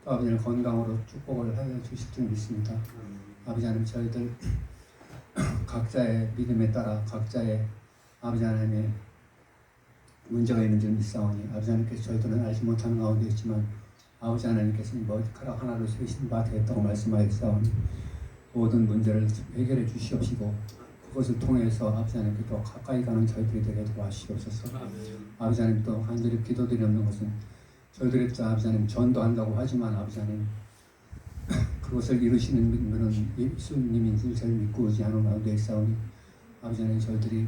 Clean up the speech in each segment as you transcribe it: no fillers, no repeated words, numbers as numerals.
또 아버지 하나님 건강으로 축복을 해 주실 줄 믿습니다. 아버지 하나님 저희들 각자의 믿음에 따라 각자의 아버지 하나님의 문제가 있는 줄 믿사오니 아버지 하나님께서 저희들은 알지 못하는 가운데 있지만 아버지 하나님께서 머리카락 하나로 세신 바 되었다고 말씀하셨사오니 모든 문제를 해결해 주시옵시고 그것을 통해서 아버지 하나님께 더 가까이 가는 저희들이 되게 도와주시옵소서. 아버지 하나님 또 간절히 기도드리는 것은 저희들이 또 아버지 하나님 전도한다고 하지만 아버지 하나님 그것을 이루시는 분은 예수님인 줄 저희 믿고 의지하는 가운데 있사오니 아버지 하나님 저희들이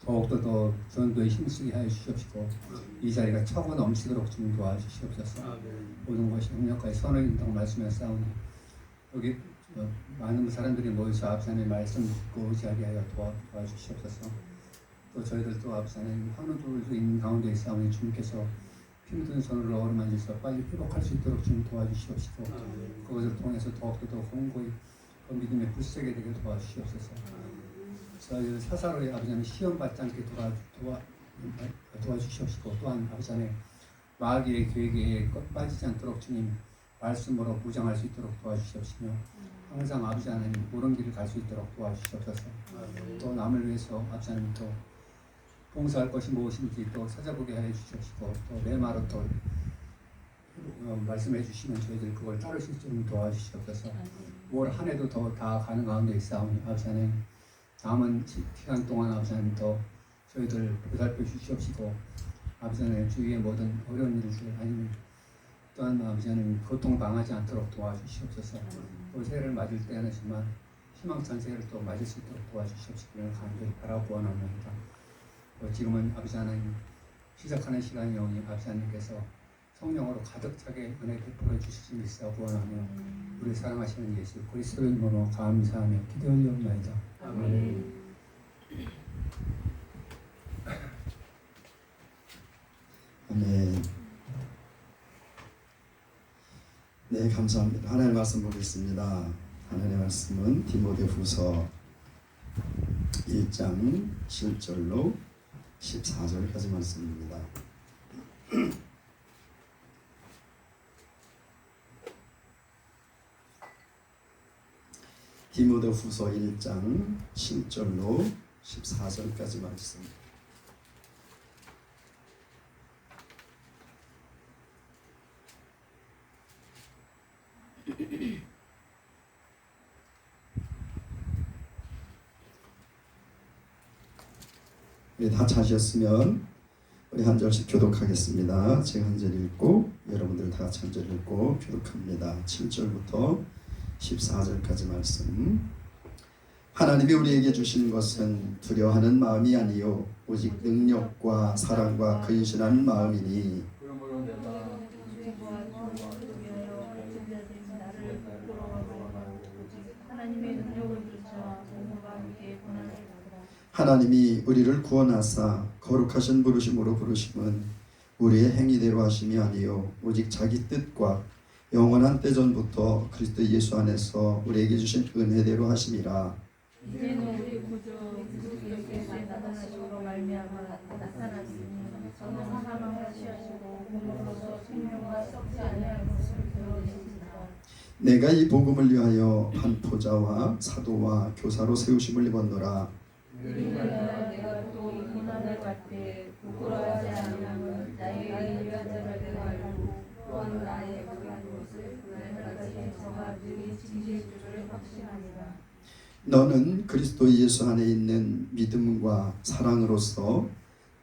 더욱더 더 전도에 힘쓰게 하여 주시옵시고 이 자리가 차고 넘치도록 좀 도와주시옵소서. 모든 것이 협력하여 선을 인다고 말씀하셨사오니 여기 많은 사람들이 모여서 아버지 하나님의 말씀 듣고 의지하게 하여 도와주시옵소서. 또 저희들도 아버지 하나님 환우들도 있는 가운데 있사오니 주님께서 힘든 손으로 어루만져서 빨리 회복할 수 있도록 좀 도와주시옵시고 그것을 통해서 더욱더 더 공고히 그 믿음의 굳세게 되게 도와주시옵소서. 저희 사사로이 아버지 하나님 시험받지 않게 도와주시옵시고 또한 아버지 하나님 마귀의 계획에 빠지지 않도록 주님 말씀으로 무장할 수 있도록 도와주시옵시며 항상 아버지 하나님 옳은 길을 갈 수 있도록 도와주시옵소서. 또 남을 위해서 아버지 하나님 또 봉사할 것이 무엇인지 또 찾아보게 하여 주시옵시고 또 내 말로 또 말씀해 주시면 저희들이 그걸 따를 수 있도록 도와주시옵소서. 올 한 해도 더 다가가는 가운데 있사오니 아버지 하나님 남은 시간 동안 아버지 하나님 더 저희들 보살펴 주시옵시고 아버지 하나님 주위의 모든 어려운 일들 아니면 또한 아버지 하나님 고통 당하지 않도록 도와주시옵소서. 또 새해를 맞을 때 하지만 희망찬 새해를 또 맞을 수 있도록 도와주시옵시기를 간절히 바라보아옵나이다. 지금은 아버지 하나님 시작하는 시간이 오니 아버지 하나님께서 성령으로 가득 차게 은혜 베풀어 주시지 믿사오고 원하며 우리 사랑하시는 예수 그리스도의 이름으로 감사하며 기도 올려옵나이다. 아멘. 아멘. 네, 감사합니다. 하나님의 말씀 보겠습니다. 하나님의 말씀은 디모데후서 1장 7절로 14절까지 말씀입니다. 디모데후서 1장 7절로 14절까지 말씀. 다 찾으셨으면 우리 한 절씩 교독하겠습니다. 제가 한 절 읽고 여러분들 다 같이 한 절 읽고 교독합니다. 7절부터 14절까지 말씀. 하나님이 우리에게 주신 것은 두려워하는 마음이 아니요 오직 능력과 사랑과 근신하는 마음이니 하나님이 우리를 구원하사 거룩하신 부르심으로 부르심은 우리의 행위대로 하심이 아니요 오직 자기 뜻과 영원한 때전부터 그리스도 예수 안에서 우리에게 주신 은혜대로 하심이라. 이제는 우리 구주 그리스도께서 나타나심으로 말미암아 나타났으니 저는 사망을 취하시고 몸으로서 생명과 썩지 아니할 것을 드러내신다. 내가 이 복음을 위하여 반포자와 사도와 교사로 세우심을 입었노라. 내가 또 이 고난을 받되 부끄러워하지 아니함은 나의 위안자를 내가 알고 또한 나의 그한 것을 그날까지 저가 늘 지킬 줄을 확신하니라. 너는 그리스도 예수 안에 있는 믿음과 사랑으로서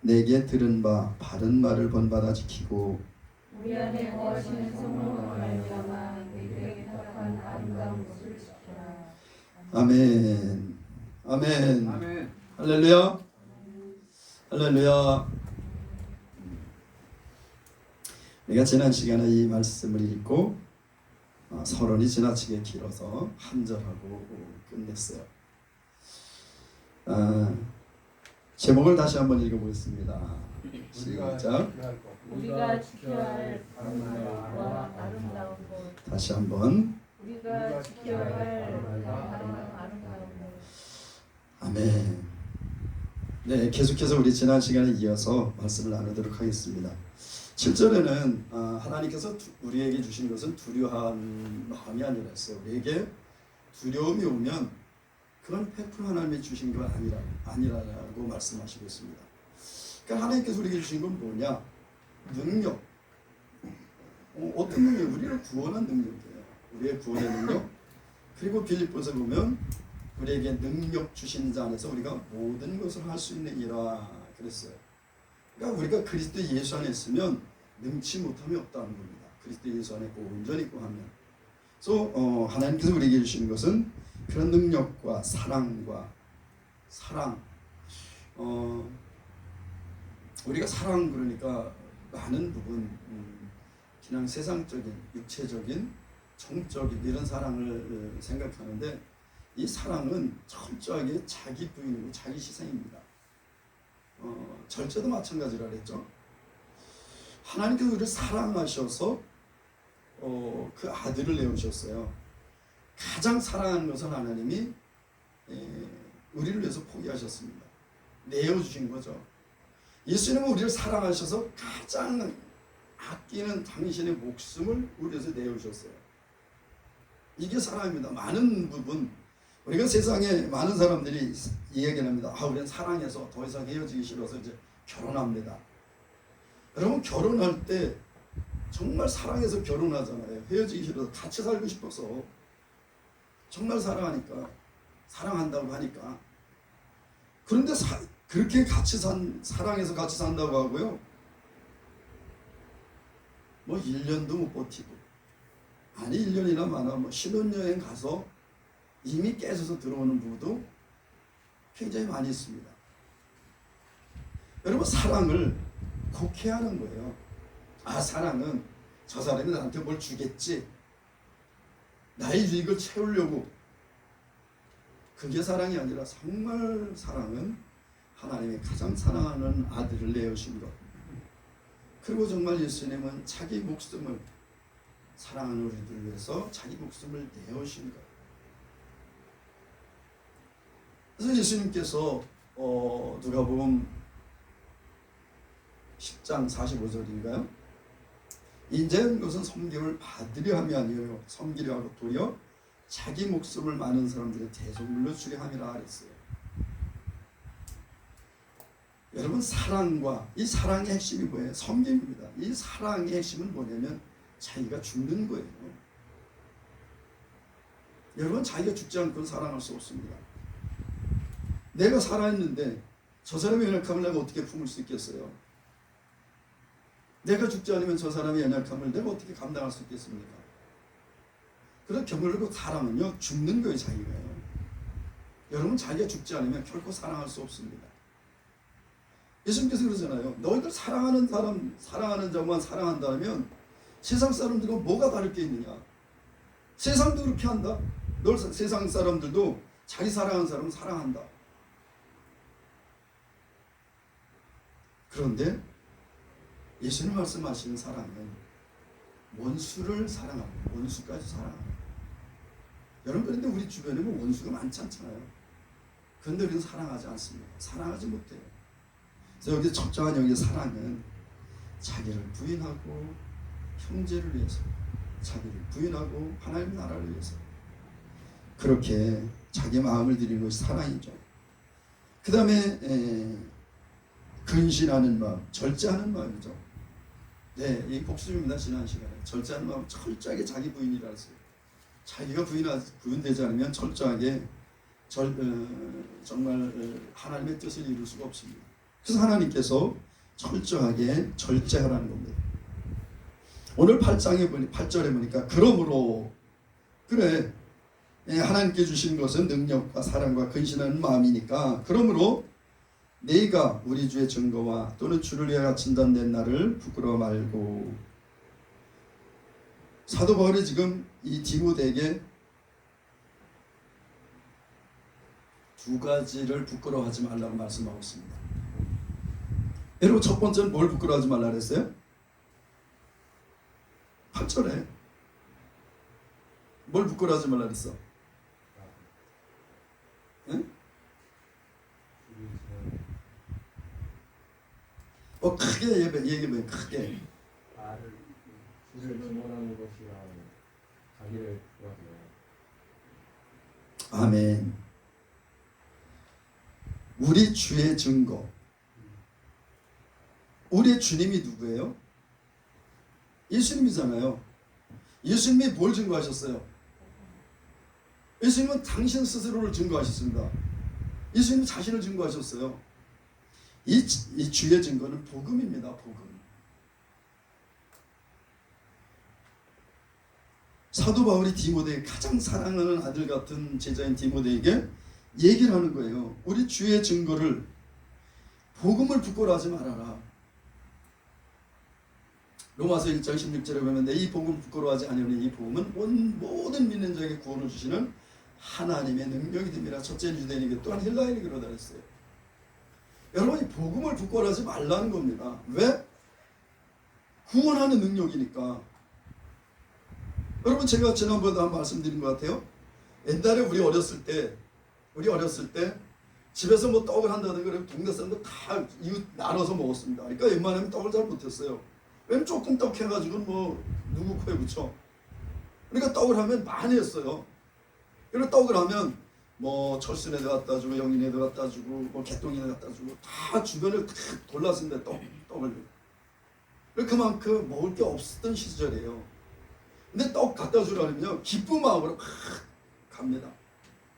내게 들은 바 바른 말을 본받아 지키고 우리 안에 거하시는 성령으로 말미암아 내게 택한 아름다운 것을 지켜라. 아멘. 아멘. 아멘. 할렐루야. 할렐루야. 우리가 지난 시간에 이 말씀을 읽고 서론이 지나치게 길어서 한 절하고 끝냈어요. 제목을 다시 한번 읽어보겠습니다. 시작. 우리가 지켜야 할 바른 말과 아름다운 것. 다시 한번. 우리가 지켜야 할 바른 아름다운 것. 아멘. 네, 계속해서 우리 지난 시간에 이어서 말씀을 나누도록 하겠습니다. 7절에는 하나님께서 우리에게 주신 것은 두려워한 마음이 아니라 했어요. 우리에게 두려움이 오면 그건 100% 하나님이 주신 건 아니라고 말씀하시고 있습니다. 그러니까 하나님께서 우리에게 주신 건 뭐냐? 능력. 어떤 능력? 우리를 구원한 능력이에요. 우리의 구원의 능력. 그리고 빌립보서 보면 우리에게 능력 주신 자 안에서 우리가 모든 것을 할 수 있는 이라 그랬어요. 그러니까 우리가 그리스도 예수 안에 있으면 능치 못함이 없다는 겁니다. 그리스도 예수 안에 온전히 있고 하면. 그래서 하나님께서 우리에게 주신 것은 그런 능력과 사랑과 사랑. 우리가 사랑 그러니까 많은 부분 그냥 세상적인, 육체적인, 정적인 이런 사랑을 생각하는데 이 사랑은 철저하게 자기 부인이고 자기 희생입니다. 절제도 마찬가지라 그랬죠. 하나님께서 우리를 사랑하셔서 그 아들을 내오셨어요. 가장 사랑하는 것은 하나님이 우리를 위해서 포기하셨습니다. 내어주신 거죠. 예수님은 우리를 사랑하셔서 가장 아끼는 당신의 목숨을 우리 위해서 내어주셨어요. 이게 사랑입니다. 많은 부분 우리가 세상에 많은 사람들이 이야기합니다. 우리는 사랑해서 더 이상 헤어지기 싫어서 이제 결혼합니다. 여러분 결혼할 때 정말 사랑해서 결혼하잖아요. 헤어지기 싫어서 같이 살고 싶어서 정말 사랑하니까 사랑한다고 하니까 그런데 그렇게 사랑해서 같이 산다고 하고요. 뭐 1년도 못 버티고 아니 1년이나 많아 신혼여행 가서 이미 깨져서 들어오는 부부도 굉장히 많이 있습니다. 여러분 사랑을 곡해하는 거예요. 사랑은 저 사람이 나한테 뭘 주겠지. 나의 유익을 채우려고. 그게 사랑이 아니라 정말 사랑은 하나님이 가장 사랑하는 아들을 내어신 것. 그리고 정말 예수님은 자기 목숨을 사랑하는 우리들을 위해서 자기 목숨을 내어신 것. 그래서 예수님께서 누가복음 10장 45절인가요? 인자한 것은 섬김을 받으려 함이 아니에요. 섬기려 하고 도리어 자기 목숨을 많은 사람들의 대속물로 주려 함이라 그랬어요. 여러분 사랑과 이 사랑의 핵심이 뭐예요? 섬김입니다. 이 사랑의 핵심은 뭐냐면 자기가 죽는 거예요. 여러분 자기가 죽지 않고는 사랑할 수 없습니다. 내가 살아있는데 저 사람의 연약함을 내가 어떻게 품을 수 있겠어요? 내가 죽지 않으면 저 사람의 연약함을 내가 어떻게 감당할 수 있겠습니까? 그래서 결국 사랑은요 죽는 거예요. 자기가요. 여러분 자기가 죽지 않으면 결코 사랑할 수 없습니다. 예수님께서 그러잖아요. 너희들 사랑하는 자만 사랑한다면 세상 사람들은 뭐가 다를 게 있느냐? 세상도 그렇게 한다. 세상 사람들도 자기 사랑하는 사람은 사랑한다. 그런데 예수님 말씀하시는 사랑은 원수를 사랑합니다. 원수까지 사랑합니다. 여러분 그런데 우리 주변에 뭐 원수가 많지 않잖아요. 그런데 우리는 사랑하지 않습니다. 사랑하지 못해요. 그래서 여기 적정한 여기 사랑은 자기를 부인하고 형제를 위해서 자기를 부인하고 하나님 나라를 위해서 그렇게 자기 마음을 드리는 것이 사랑이죠. 그 다음에 근신하는 마음, 절제하는 마음이죠. 네, 이 복습입니다. 지난 시간에 절제하는 마음, 철저하게 자기 부인이라 했어요. 자기가 부인되지 않으면 철저하게 정말 하나님의 뜻을 이룰 수가 없습니다. 그래서 하나님께서 철저하게 절제하라는 겁니다. 오늘 8절에 보니까 그러므로 그래 하나님께 주신 것은 능력과 사랑과 근신하는 마음이니까 그러므로 네가 우리 주의 증거와 또는 주를 위하여 진단된 나를 부끄러워 말고. 사도 바울이 지금 이 디모데에게 두 가지를 부끄러워하지 말라고 말씀하고 있습니다. 여러분 첫 번째는 뭘 부끄러워하지 말라 그랬어요? 8절에 뭘 부끄러워하지 말라 그랬어? 응? 크게 얘기해봐요. 크게 이를 증언하는 것이라 자기를 구하세요. 아멘. 우리 주의 증거. 우리의 주님이 누구예요? 예수님이잖아요. 예수님이 뭘 증거하셨어요? 예수님은 당신 스스로를 증거하셨습니다. 예수님 자신을 증거하셨어요. 이 주의 증거는 복음입니다. 복음. 사도 바울이 디모데에게, 가장 사랑하는 아들 같은 제자인 디모데에게 얘기를 하는 거예요. 우리 주의 증거를, 복음을 부끄러워하지 말아라. 로마서 1장 16절에 보면 이 복음을 부끄러워하지 아니하니 이 복음은 모든 믿는 자에게 구원을 주시는 하나님의 능력이 됩니다. 첫째는 유대인에게, 또한 헬라인에게 그러다 했어요. 여러분, 이 복음을 부끄러워하지 말라는 겁니다. 왜? 구원하는 능력이니까. 여러분, 제가 지난번에도 한 말씀드린 것 같아요. 옛날에 우리 어렸을 때 집에서 뭐 떡을 한다든가 동네 사람들 다 이웃 나눠서 먹었습니다. 그러니까 웬만하면 떡을 잘 못했어요. 왜냐면 조금 떡 해가지고 뭐 누구 코에 붙여. 그러니까 떡을 하면 많이 했어요. 그리고 떡을 하면 뭐 철순에도 갖다 주고 영인에도 갖다 주고 뭐 개똥이에도 갖다 주고 다 주변을 다 골랐습니다. 떡을. 그만큼 먹을 게 없었던 시절이에요. 근데 떡 갖다 주라면요, 기쁜 마음으로 막 갑니다.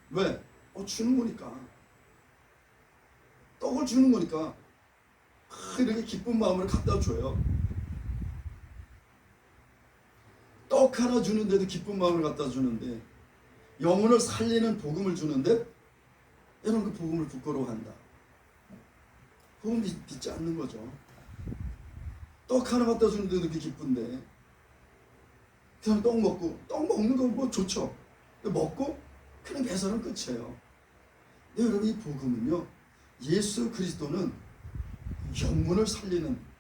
왜? 주는 거니까. 떡을 주는 거니까 이렇게 기쁜 마음으로 갖다 줘요. 떡 하나 주는데도 기쁜 마음을 갖다 주는데, 영혼을 살리는 복음을 주는데 여러분, 그 복음을 부끄러워한다. 복음 믿지 않는 거죠. 떡 하나 갖다 주는데도 그렇게 기쁜데, 그냥 떡 먹는 건 뭐 좋죠. 먹고 그냥 배설은 끝이에요. 근데 여러분, 이 복음은요, 예수 그리스도는 영혼을 살리는,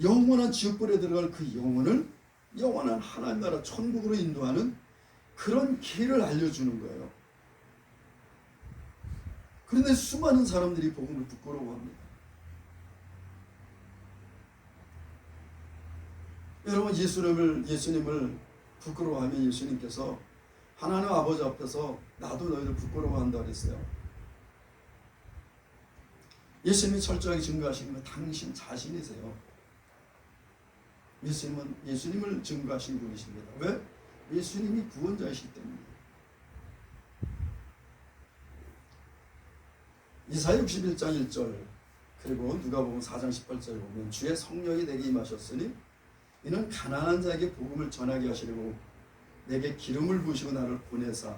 영원한 지옥불에 들어갈 그 영혼을 영원한 하나님 나라 천국으로 인도하는 그런 길을 알려주는 거예요. 그런데 수많은 사람들이 복음을 부끄러워합니다. 여러분, 예수님을 부끄러워하면 예수님께서 하나님 아버지 앞에서 나도 너희를 부끄러워한다 그랬어요. 예수님이 철저하게 증거하신 건 당신 자신이세요. 예수님을 증거하신 분이십니다. 왜? 예수님이 구원자이시기 때문에. 이사야 61장 1절, 그리고 누가복음 4장 18절에 보면 주의 성령이 내게 임하셨으니 이는 가난한 자에게 복음을 전하게 하시려고 내게 기름을 부으시고 나를 보내사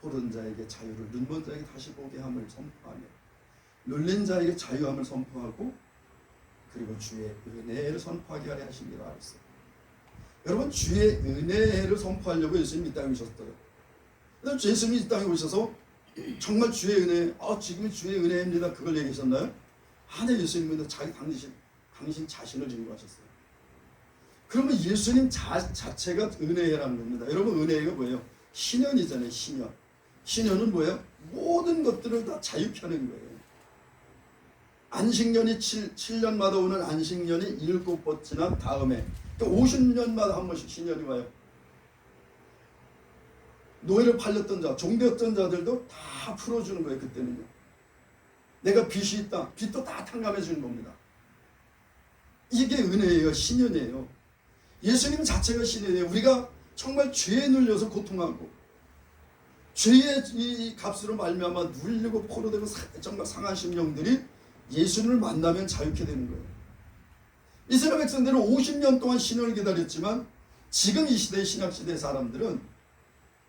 포른 자에게 자유를, 눈먼 자에게 다시 보게 함을 선포하며 눌린 자에게 자유함을 선포하고 그리고 주의 은혜를 선포하게 하려 하심이라 하셨어요. 여러분, 주의 은혜를 선포하려고 예수님이 이 땅에 오셨어요. 그래서 예수님이 이 땅에 오셔서 정말 주의 은혜, 지금이 주의 은혜입니다, 그걸 얘기하셨나요? 네, 예수님은 당신 자신을 증거하셨어요. 그러면 예수님 자체가 은혜라는 겁니다. 여러분, 은혜가 뭐예요? 신현이잖아요. 신현은 뭐예요? 모든 것들을 다 자유케 하는 거예요. 안식년이 7년마다 오는 안식년이 7번 지난 다음에, 그러니까 50년마다 한 번씩 신년이 와요. 노예를 팔렸던 자, 종되었던 자들도 다 풀어주는 거예요. 그때는요. 내가 빚이 있다, 빚도 다 탕감해 주는 겁니다. 이게 은혜예요. 신년이에요. 예수님 자체가 신이에요. 우리가 정말 죄에 눌려서 고통하고 죄의 이 값으로 말미암아 눌리고 포로되고 정말 상한 심령들이 예수님을 만나면 자유케 되는 거예요. 이스라엘 백성들은 50년 동안 신을 기다렸지만 지금 이 시대의 신약시대의 사람들은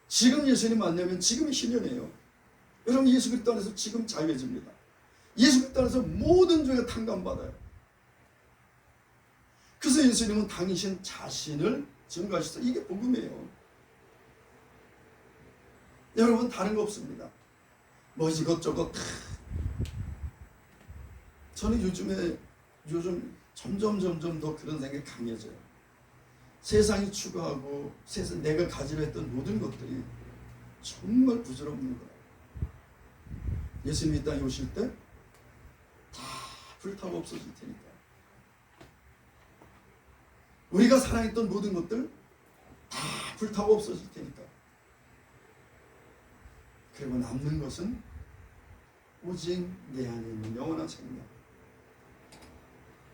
지금 예수님 만나면 지금이 신년이에요. 여러분, 예수 그리스도 안에서 지금 자유해집니다. 예수 그리스도 안에서 모든 죄가 탕감받아요. 그래서 예수님은 당신 자신을 증거하셨어요. 이게 복음이에요. 여러분, 다른 거 없습니다. 뭐 이것저것 다. 저는 요즘 점점 더 그런 생각이 강해져요. 세상이 추구하고 내가 가지려 했던 모든 것들이 정말 부질없는 거예요. 예수님이 이 땅에 오실 때 다 불타고 없어질 테니까. 우리가 사랑했던 모든 것들 다 불타고 없어질 테니까. 그리고 남는 것은 오직 내 안에 있는 영원한 생명,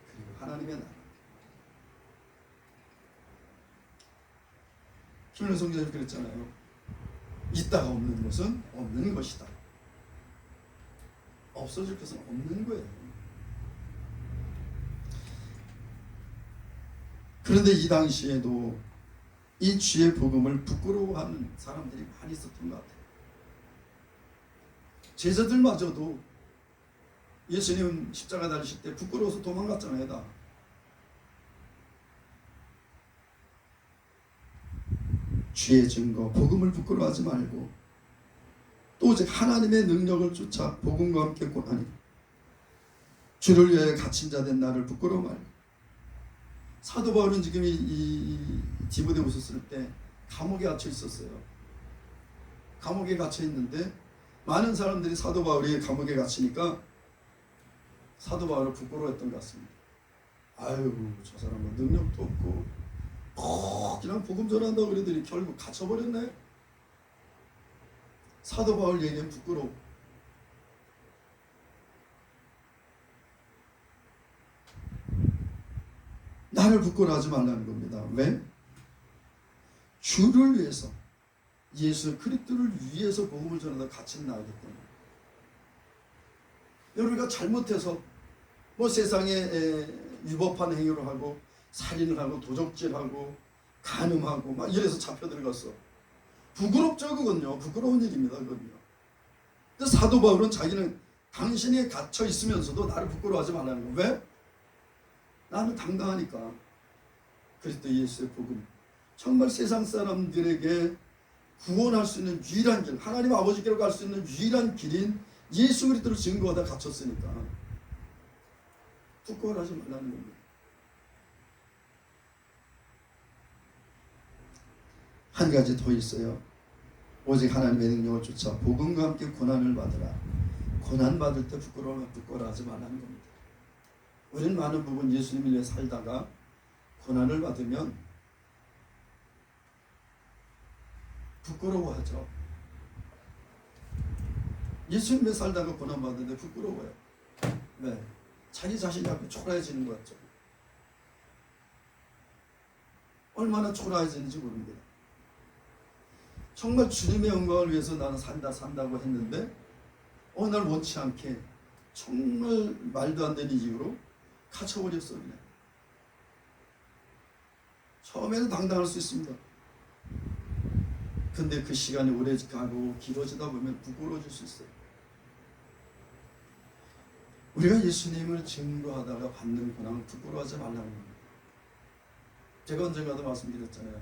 그리고 하나님의 나라. 김일성 성경에 그랬잖아요. 있다가 없는 것은 없는 것이다. 없어질 것은 없는 거예요. 그런데 이 당시에도 이 주의 복음을 부끄러워하는 사람들이 많이 있었던 것 같아요. 제자들마저도 예수님 십자가 달리실 때 부끄러워서 도망갔잖아요. 다. 주의 증거, 복음을 부끄러워하지 말고 또 오직 하나님의 능력을 쫓아 복음과 함께 고난이 주를 위하여 갇힌 자 된 나를 부끄러워 말고. 사도 바울은 지금 이 디모데 오셨을 때 감옥에 갇혀 있었어요. 감옥에 갇혀 있는데 많은 사람들이 사도 바울이 감옥에 갇히니까 사도 바울을 부끄러워했던 것 같습니다. 아유, 저 사람은 능력도 없고 그냥 복음 전한다고 그러더니 결국 갇혀버렸네. 사도 바울 얘기는 부끄러워. 나를 부끄러워하지 말라는 겁니다. 왜? 주를 위해서, 예수 그리스도를 위해서 복음을 전하다 갇힌 나이기 때문에. 우리가 잘못해서 뭐 세상에 위법한 행위를 하고 살인을 하고 도적질하고 간음하고 막 이래서 잡혀 들어갔어. 부끄럽죠. 그건요. 부끄러운 일입니다. 그건요. 근데 사도 바울은 자기는 당신이 갇혀 있으면서도 나를 부끄러워하지 말라는 거. 왜? 나는 당당하니까. 그리스도 예수의 복음, 정말 세상 사람들에게 구원할 수 있는 유일한 길, 하나님 아버지께로 갈 수 있는 유일한 길인 예수 그리스도를 증거하다 갇혔으니까 부끄러워하지 말라는 겁니다. 한 가지 더 있어요. 오직 하나님의 능력을 쫓아 복음과 함께 고난을 받으라. 고난 받을 때 부끄러워하지 말라는 겁니다. 우리는 많은 부분 예수님을 위해 살다가 고난을 받으면 부끄러워하죠. 예수님을 살다가 고난 받는데 부끄러워요. 왜? 자기 자신이 앞에 초라해지는 것 같죠. 얼마나 초라해지는지 모릅니다. 정말 주님의 영광을 위해서 나는 산다고 했는데 어느 날 원치 않게 정말 말도 안 되는 이유로 갇혀버렸어. 그냥. 처음에는 당당할 수 있습니다. 근데 그 시간이 오래 가고 길어지다 보면 부끄러워질 수 있어요. 우리가 예수님을 증거하다가 받는 고난을 부끄러워하지 말라는 겁니다. 제가 언젠가도 말씀드렸잖아요.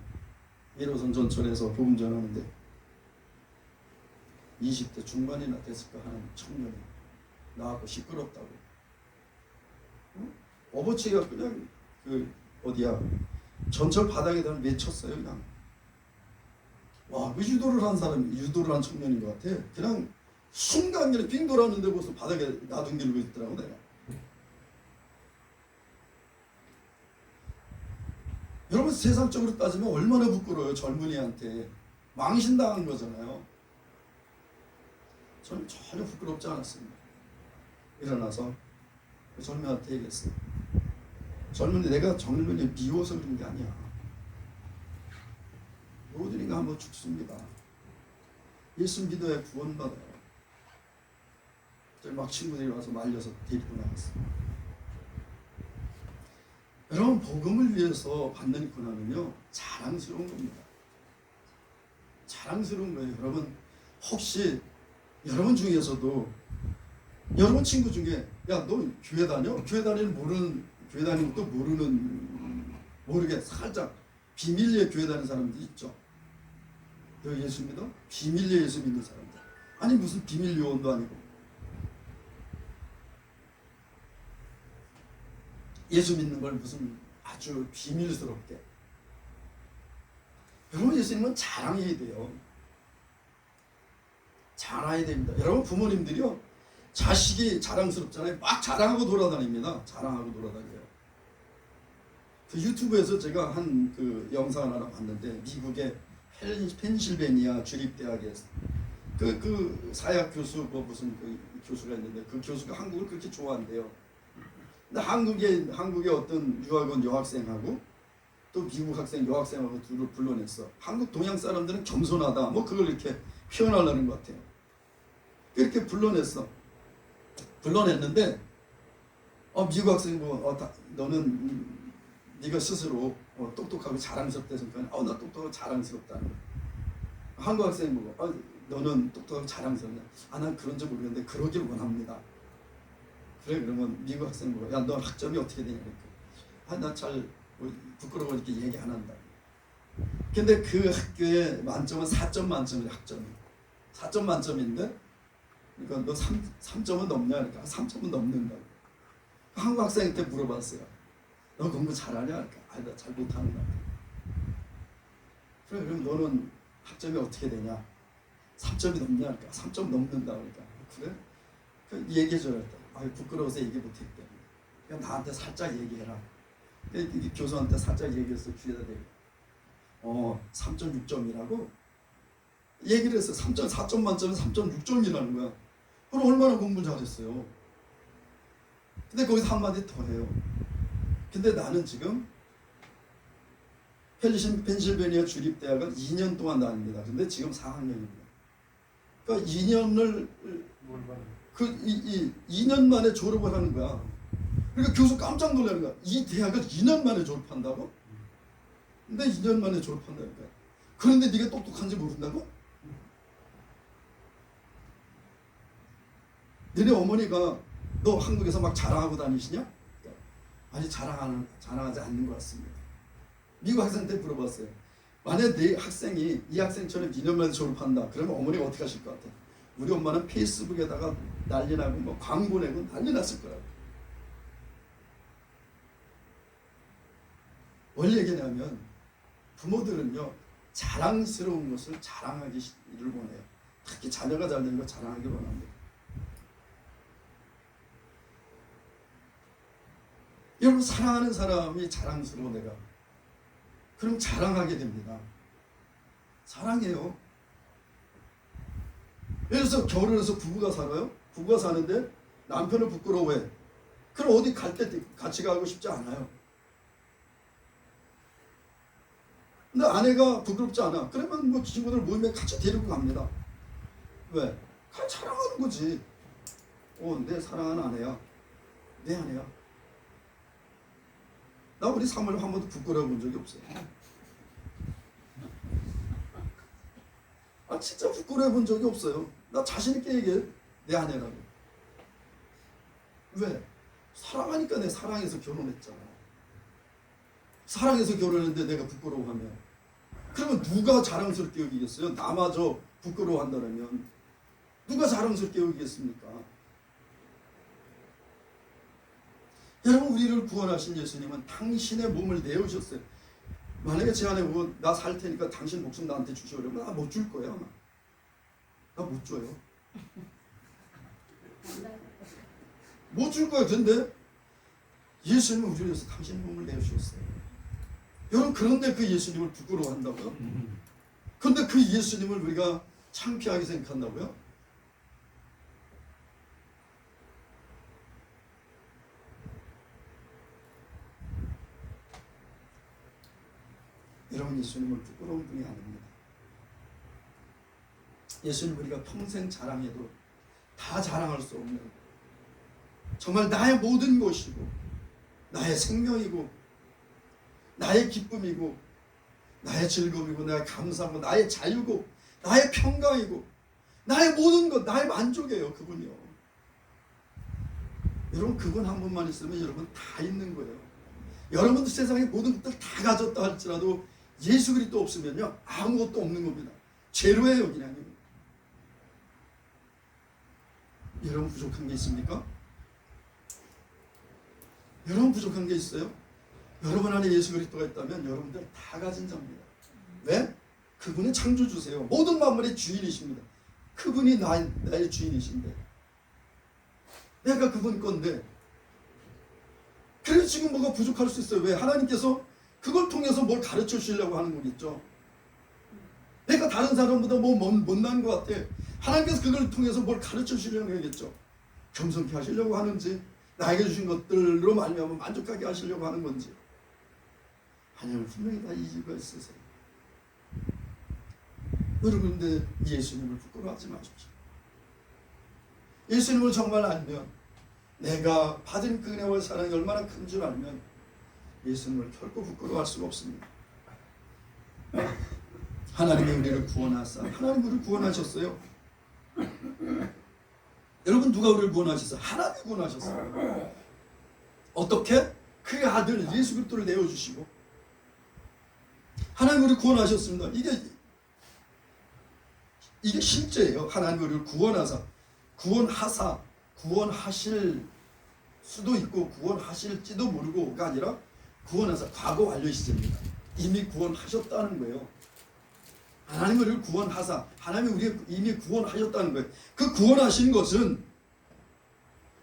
1호선 전철에서 복음 전하는데 20대 중반이나 됐을까 하는 청년이 나하고 시끄럽다고 어버치가 그냥 전철 바닥에다 맺혔어요. 그냥. 와, 그 유도를 한 청년인 것 같아. 그냥 순간 그냥 빙 돌았는데 벌써 바닥에 나둥기고 있더라고. 내가. 여러분, 세상적으로 따지면 얼마나 부끄러워요. 젊은이한테 망신당한 거잖아요. 저는 전혀 부끄럽지 않았습니다. 일어나서 젊은이한테 얘기했어요. 젊은이, 내가 젊은이 미워서 그런 게 아니야. 모두니가 한번 죽습니다. 예수 믿어야 구원받아요. 막 친구들이 와서 말려서 데리고 나갔어요. 여러분, 복음을 위해서 받는 고난은요, 자랑스러운 겁니다. 자랑스러운 거예요. 여러분, 혹시 여러분 중에서도 여러분 친구 중에 야, 너 교회 다녀? 교회 다니는 것도 모르게 살짝 비밀리에 교회 다니는 사람들 있죠. 너 예수 믿어? 비밀리에 예수 믿는 사람들. 아니, 무슨 비밀 요원도 아니고. 예수 믿는 걸 무슨 아주 비밀스럽게. 여러분, 예수님은 자랑해야 돼요. 자랑해야 됩니다. 여러분, 부모님들이요, 자식이 자랑스럽잖아요. 막 자랑하고 돌아다닙니다. 자랑하고 돌아다녀요. 그 유튜브에서 제가 한 그 영상을 하나 봤는데 미국의 펜실베니아 주립대학에서 그 사약 교수 뭐 무슨 그 교수가 있는데 그 교수가 한국을 그렇게 좋아한대요. 근데 한국의 어떤 유학원 여학생하고 또 미국 학생 여학생하고 둘을 불러냈어. 한국 동양 사람들은 겸손하다 뭐 그걸 이렇게 표현하려는 것 같아요. 이렇게 불러냈는데 미국 학생이 너는 네가 스스로 똑똑하고 자랑스럽다 생각하는 나 똑똑하고 자랑스럽다. 한국 학생이 보고 너는 똑똑하고 자랑스럽냐. 난 그런지 모르겠는데 그러길 원합니다. 그래 그러면 미국 학생이 보고 너 학점이 어떻게 되냐. 나 잘 부끄러워 이렇게 얘기 안 한다. 근데 그 학교의 만점은 4점 만점이야. 학점이 4점 만점인데 그러니까 너 3점은 넘냐. 그러니까 3점은 넘는다. 한국 학생한테 물어봤어요. 너 공부 잘하냐? 그러니까 나 잘 못하는 거야. 그래 그럼 너는 학점이 어떻게 되냐? 3점이 넘냐? 그러니까 3점 넘는다. 그러니까 그래? 그 얘기해줘라. 부끄러워서 얘기 못했대. 그냥 나한테 살짝 얘기해라. 이 교수한테 살짝 얘기해서 귀에다 대고 3.6점이라고 얘기를 했어. 4점 만점에 3.6점이라는 거야. 그럼 얼마나 공부 잘했어요. 근데 거기서 한마디 더 해요. 근데 나는 지금 펜실베니아 주립대학을 2년 동안 다닙니다. 근데 지금 4학년입니다. 그러니까 2년을 2년 만에 졸업을 하는 거야. 그러니까 교수 깜짝 놀라는 거야. 이 대학을 2년 만에 졸업한다고? 근데 2년 만에 졸업한다니까. 그런데 네가 똑똑한지 모른다고? 너네 어머니가 너 한국에서 막 자랑하고 다니시냐? 아니 자랑하지 않는 것 같습니다. 미국 학생한테 물어봤어요. 만약 내 학생이 이 학생처럼 2년 만에 졸업한다. 그러면 어머니가 어떻게 하실 것 같아? 우리 엄마는 페이스북에다가 난리 나고 뭐 광고 내고 난리 났을 거라고. 뭘 얘기냐면 부모들은요 자랑스러운 것을 자랑하기를 원해요. 특히 자녀가 잘 되는 거 자랑하기 원합니다. 여러분 사랑하는 사람이 자랑스러워 내가 그럼 자랑하게 됩니다. 사랑해요. 예를 들어서 결혼해서 부부가 살아요. 부부가 사는데 남편을 부끄러워해. 그럼 어디 갈 때 같이 가고 싶지 않아요. 근데 아내가 부끄럽지 않아. 그러면 뭐 친구들 모임에 같이 데리고 갑니다. 왜? 같이 자랑하는 거지. 내 사랑하는 아내야. 내 아내야. 나 우리 사모님 한 번도 부끄러워 본 적이 없어요. 진짜 부끄러워 본 적이 없어요. 나 자신 있게 얘기해. 내 아내라고. 왜? 사랑하니까 내 사랑해서 결혼했잖아. 사랑해서 결혼했는데 내가 부끄러워하면 그러면 누가 자랑스럽게 여기겠어요? 나마저 부끄러워한다면 누가 자랑스럽게 여기겠습니까? 여러분 우리를 구원하신 예수님은 당신의 몸을 내어주셨어요. 만약에 제 아내 보고 나 살 테니까 당신 목숨 나한테 주시오 그러면 나 못 줄 거예요. 아마. 나 못 줘요. 못 줄 거예요. 근데 예수님은 우리를 위해서 당신의 몸을 내어주셨어요. 여러분 그런데 그 예수님을 부끄러워한다고요? 그런데 그 예수님을 우리가 창피하게 생각한다고요? 여러분 예수님을 부끄러운 분이 아닙니다. 예수님 우리가 평생 자랑해도 다 자랑할 수 없는 정말 나의 모든 것이고 나의 생명이고 나의 기쁨이고 나의 즐거움이고 나의 감사하고 나의 자유고 나의 평강이고 나의 모든 것 나의 만족이에요. 그분이요. 여러분 그분 한 분만 있으면 여러분 다 있는 거예요. 여러분도 세상의 모든 것들 다 가졌다 할지라도 예수 그리스도 없으면요 아무것도 없는 겁니다. 제로예요 그냥. 여러분 부족한 게 있습니까? 여러분 부족한 게 있어요? 여러분 안에 예수 그리스도가 있다면 여러분들 다 가진 자입니다. 왜? 그분은 창조주세요. 모든 만물의 주인이십니다. 그분이 나의 주인이신데 내가 그분 건데 그래서 지금 뭐가 부족할 수 있어요. 왜? 하나님께서 그걸 통해서 뭘 가르쳐 주시려고 하는 거겠죠. 내가 다른 사람보다 뭐 못난 것 같아. 하나님께서 그걸 통해서 뭘 가르쳐 주시려고 하겠죠. 겸손케 하시려고 하는지, 나에게 주신 것들로 말미암아 만족하게 하시려고 하는 건지. 하나님은 분명히 다 이유가 있으세요. 여러분, 근데 예수님을 부끄러워하지 마십시오. 예수님을 정말 알면, 내가 받은 그 은혜와 사랑이 얼마나 큰 줄 알면 예수님을 결코 부끄러워할 수가 없습니다. 하나님이 우리를 구원하사, 하나님 우리를 구원하셨어요. 여러분, 누가 우리를 구원하셨어요? 하나님이 구원하셨어요. 어떻게? 그의 아들 예수 그리스도를 내어주시고 하나님 우리를 구원하셨습니다. 이게 실제예요. 하나님 우리를 구원하사, 구원하실 수도 있고 구원하실지도 모르고가 아니라 구원하사, 과거 완료 시제입니다. 이미 구원하셨다는 거예요. 하나님 우리를 구원하사, 하나님이 우리를 이미 구원하셨다는 거예요. 그 구원하신 것은,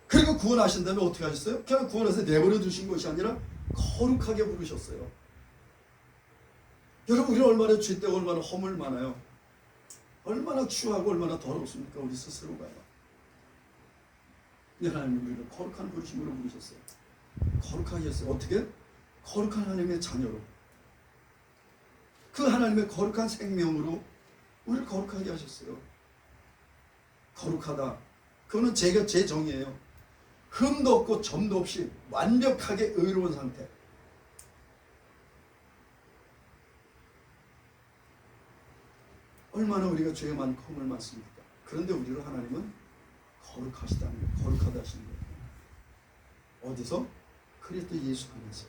그리고 구원하신 다음에 어떻게 하셨어요? 그냥 구원해서 내버려 두신 것이 아니라 거룩하게 부르셨어요. 여러분, 우리 얼마나 죄되고 얼마나 허물 많아요. 얼마나 추하고 얼마나 더럽습니까? 우리 스스로가요. 근데 하나님은 우리를 거룩한 부르심으로 부르셨어요. 거룩하게 했어요. 어떻게? 거룩한 하나님의 자녀로, 그 하나님의 거룩한 생명으로 우리를 거룩하게 하셨어요. 거룩하다, 그거는 제 정의예요. 흠도 없고 점도 없이 완벽하게 의로운 상태. 얼마나 우리가 죄가 많고 허물 많습니까? 그런데 우리를 하나님은 거룩하시다는 거예요. 거룩하다 하시는 거예요. 어디서? 그리스도 예수 안에서.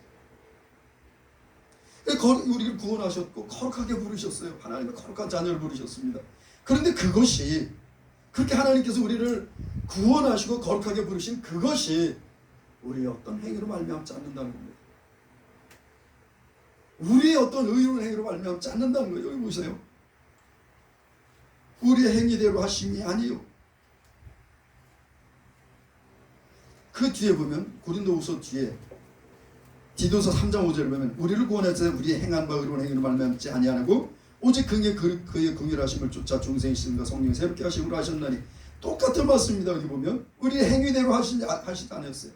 우리를 구원하셨고 거룩하게 부르셨어요. 하나님의 거룩한 자녀를 부르셨습니다. 그런데 그것이, 그렇게 하나님께서 우리를 구원하시고 거룩하게 부르신 그것이 우리의 어떤 행위로 말미암지 않는다는 겁니다. 우리의 어떤 의로운 행위로 말미암지 않는다는 거예요. 여기 보세요. 우리의 행위대로 하심이 아니요. 그 뒤에 보면, 고린도후서 뒤에 디도서 3장 5절을 보면, 우리를 구원해서 우리의 행한 바 의로운 행위로 말미암지 아니하고 오직 그의 긍휼하심을 쫓아 중생이신과 성령이 새롭게 하심으로 하셨나니, 똑같은 말씀입니다. 여기 보면 우리의 행위대로 하시지 않았어요.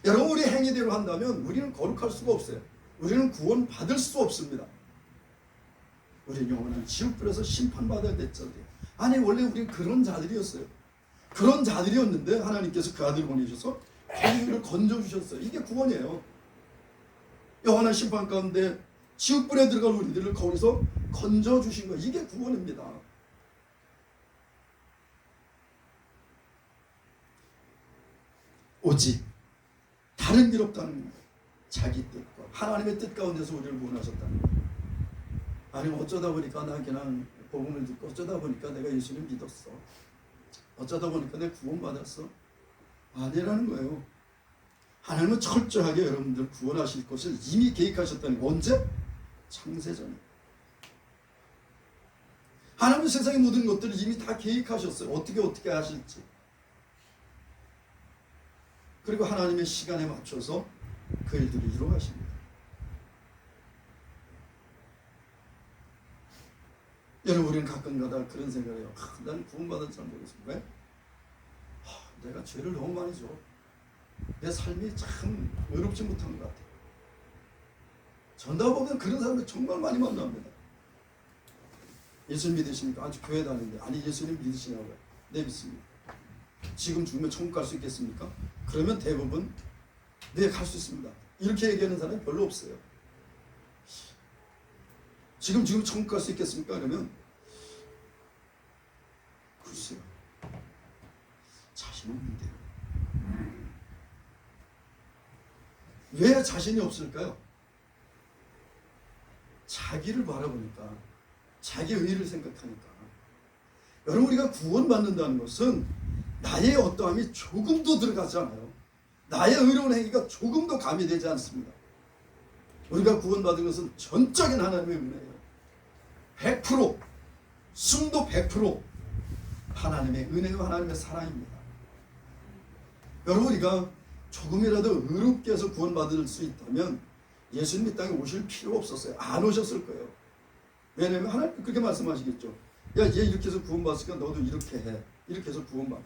여러분, 우리 행위대로 한다면 우리는 거룩할 수가 없어요. 우리는 구원 받을 수 없습니다. 우리는 영원한 지옥불에서 심판받아야 됐잖아요. 아니, 원래 우리는 그런 자들이었어요. 그런 자들이었는데 하나님께서 그 아들을 보내셔서 우리를 건져주셨어요. 이게 구원이에요. 영원한 심판 가운데 지옥불에 들어갈 우리들을 거기서 건져주신 거예요. 이게 구원입니다. 오직 다른 길 없다는 거예요. 자기 뜻과 하나님의 뜻 가운데서 우리를 구원하셨다는 거예요. 아니, 어쩌다 보니까 나 그냥 복음을 듣고 어쩌다 보니까 내가 예수를 믿었어, 어쩌다 보니까 내가 구원받았어, 아니라는 거예요. 하나님은 철저하게 여러분들 구원하실 것을 이미 계획하셨다는 거예요. 언제? 창세전에. 하나님은 세상의 모든 것들을 이미 다 계획하셨어요. 어떻게 하실지. 그리고 하나님의 시간에 맞춰서 그 일들을 이루어가십니다. 여러분, 우리는 가끔가다 그런 생각을 해요. 난 구원받은 줄 모르겠어. 왜? 내가 죄를 너무 많이 줘. 내 삶이 참 의롭지 못한 것 같아. 전다 보면 그런 사람들 정말 많이 만납니다. 예수님 믿으십니까? 아주 교회 다니는데. 아니, 예수님 믿으시냐고요? 네, 믿습니다. 지금 죽으면 천국 갈 수 있겠습니까? 그러면 대부분 네, 갈 수 있습니다. 이렇게 얘기하는 사람이 별로 없어요. 지금 천국 갈 수 있겠습니까? 그러면 글쎄요, 자신 없는데요. 왜 자신이 없을까요? 자기를 바라보니까, 자기 의의를 생각하니까. 여러분, 우리가 구원받는다는 것은 나의 어떠함이 조금도 들어가지 않아요. 나의 의로운 행위가 조금도 가미되지 않습니다. 우리가 구원받은 것은 전적인 하나님의 은혜예요. 100%, 순도 100% 하나님의 은혜와 하나님의 사랑입니다. 여러분, 우리가 조금이라도 의롭게 해서 구원받을 수 있다면 예수님 이 땅에 오실 필요 없었어요. 안 오셨을 거예요. 왜냐하면 하나님 그렇게 말씀하시겠죠. 야, 얘 이렇게 해서 구원받았으니까 너도 이렇게 해. 이렇게 해서 구원받아.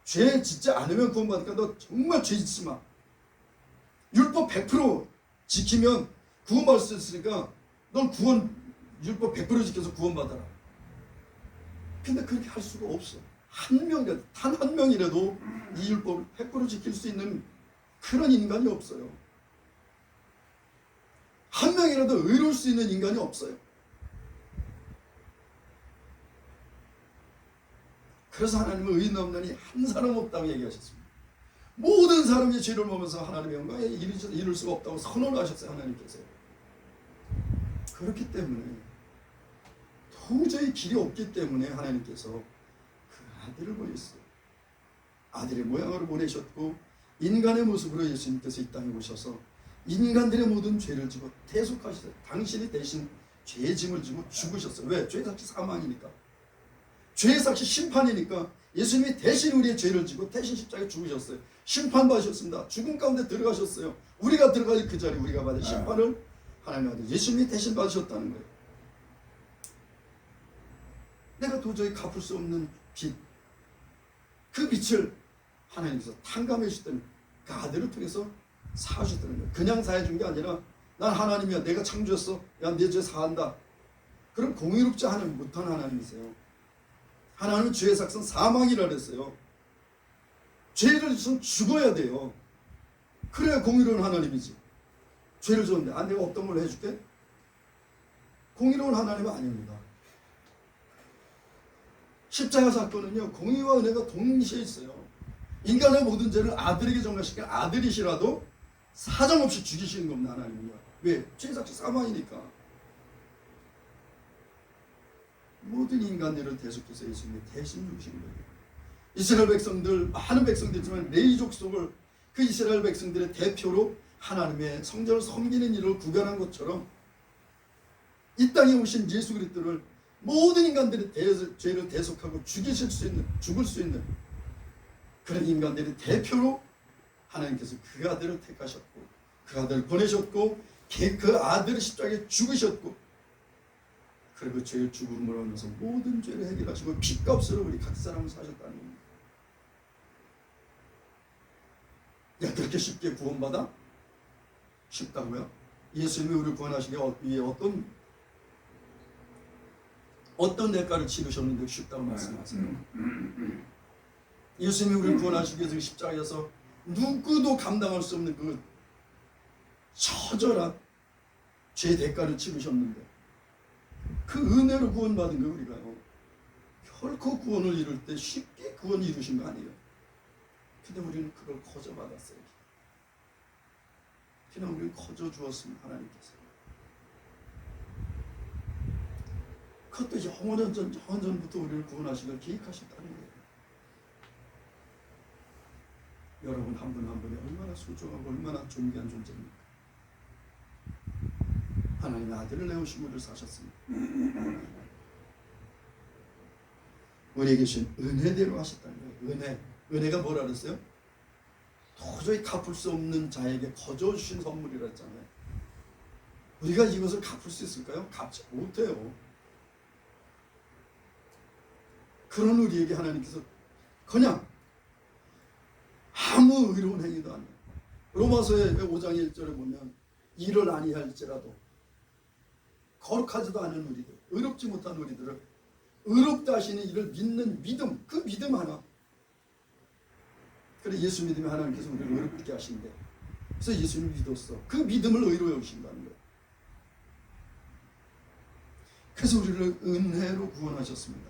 죄 짓지 않으면 구원받으니까 너 정말 죄 짓지 마. 율법 100% 지키면 구원받을 수 있으니까 넌 율법 100% 지켜서 구원받아라. 근데 그렇게 할 수가 없어. 단 한 명이라도 이 율법을 100% 지킬 수 있는 그런 인간이 없어요. 한 명이라도 의로울 수 있는 인간이 없어요. 그래서 하나님은 의인 없나니 한 사람 없다고 얘기하셨습니다. 모든 사람이 죄를 범해서 하나님의 영광에 이룰 수가 없다고 선언을 하셨어요. 하나님께서. 그렇기 때문에 도저히 길이 없기 때문에 하나님께서 그 아들을 보냈어요. 아들의 모양으로 보내셨고 인간의 모습으로 예수님께서 이 땅에 오셔서 인간들의 모든 죄를 지고 대속하셨어요. 당신이 대신 죄의 짐을 지고 죽으셨어요. 왜? 죄의 삭시 사망이니까. 죄의 삭시 심판이니까 예수님이 대신 우리의 죄를 지고 대신 십자가에 죽으셨어요. 심판받으셨습니다. 죽음 가운데 들어가셨어요. 우리가 들어갈 그 자리 우리가 받을 심판을 하나님의 아들 예수님이 대신 받으셨다는 거예요. 내가 도저히 갚을 수 없는 빚, 그 빚을 하나님께서 탕감해 주셨다는 그 아들을 통해서 사주셨다는 거예요. 그냥 사해준 게 아니라 난 하나님이야. 내가 창조했어. 야, 내 죄 사한다. 그럼 공의롭지 하나님 못한 하나님이세요. 하나님은 죄의 삭은 사망이라 그랬어요. 죄를 지으면 죽어야 돼요. 그래야 공의로운 하나님이지. 죄를 졌는데 내가 없던 걸로 해줄게? 공의로운 하나님은 아닙니다. 십자가 사건은요, 공의와 은혜가 동시에 있어요. 인간의 모든 죄를 아들에게 전가시킨 아들이시라도 사정없이 죽이시는 겁니다. 하나님은요. 왜? 죄의 삭이 사망이니까. 모든 인간들을 대속해서 예수님이 대신 죽으신 거예요. 이스라엘 백성들, 많은 백성들이지만 레위 족속을 그 이스라엘 백성들의 대표로 하나님의 성전을 섬기는 일을 구별한 것처럼 이 땅에 오신 예수 그리스도를 모든 인간들의 죄를 대속하고 죽을 수 있는 그런 인간들의 대표로 하나님께서 그 아들을 택하셨고 그 아들을 보내셨고 그 아들을 십자가에 죽으셨고 그리고 죄의 죽음으로 하면서 모든 죄를 해결하시고 빚값으로 우리 각 사람을 사셨다는 겁니다. 야, 그렇게 쉽게 구원받아? 쉽다고요? 예수님이 우리를 구원하시기 위해 어떤 대가를 치르셨는데 쉽다고 말씀하세요? 예수님이 우리를 구원하시기 위해서 십자가에서 누구도 감당할 수 없는 그 처절한 죄 대가를 치르셨는데 그 은혜로 구원받은 거 우리가요. 결코 구원을 이룰 때 쉽게 구원 이루신 거 아니에요. 근데 우리는 그걸 거저 받았어요. 그냥 우리는 거저 주었습니다. 하나님께서. 그것도 영원전부터 우리를 구원하시길 계획하셨다는 거예요. 여러분 한 분 한 분이 얼마나 소중하고 얼마나 존귀한 존재입니까? 하나님의 아들을 내오신 우리를 사셨습니다. 우리에게 주신 은혜대로 하셨다는 거예요. 은혜가 뭐라 그랬어요? 도저히 갚을 수 없는 자에게 거저 주신 선물이라 했잖아요. 우리가 이것을 갚을 수 있을까요? 갚지 못해요. 그런 우리에게 하나님께서 그냥 아무 의로운 행위도 안 해요. 로마서의 5장 1절에 보면 일을 아니할지라도 거룩하지도 않은 우리들, 의롭지 못한 우리들을 의롭다 하시는 이를 믿는 믿음, 그 믿음 하나. 그래 예수 믿으면 하나님께서 우리를 의롭게 하신대. 그래서 예수님을 믿었어. 그 믿음을 의로 여기신다는 거예요. 그래서 우리를 은혜로 구원하셨습니다.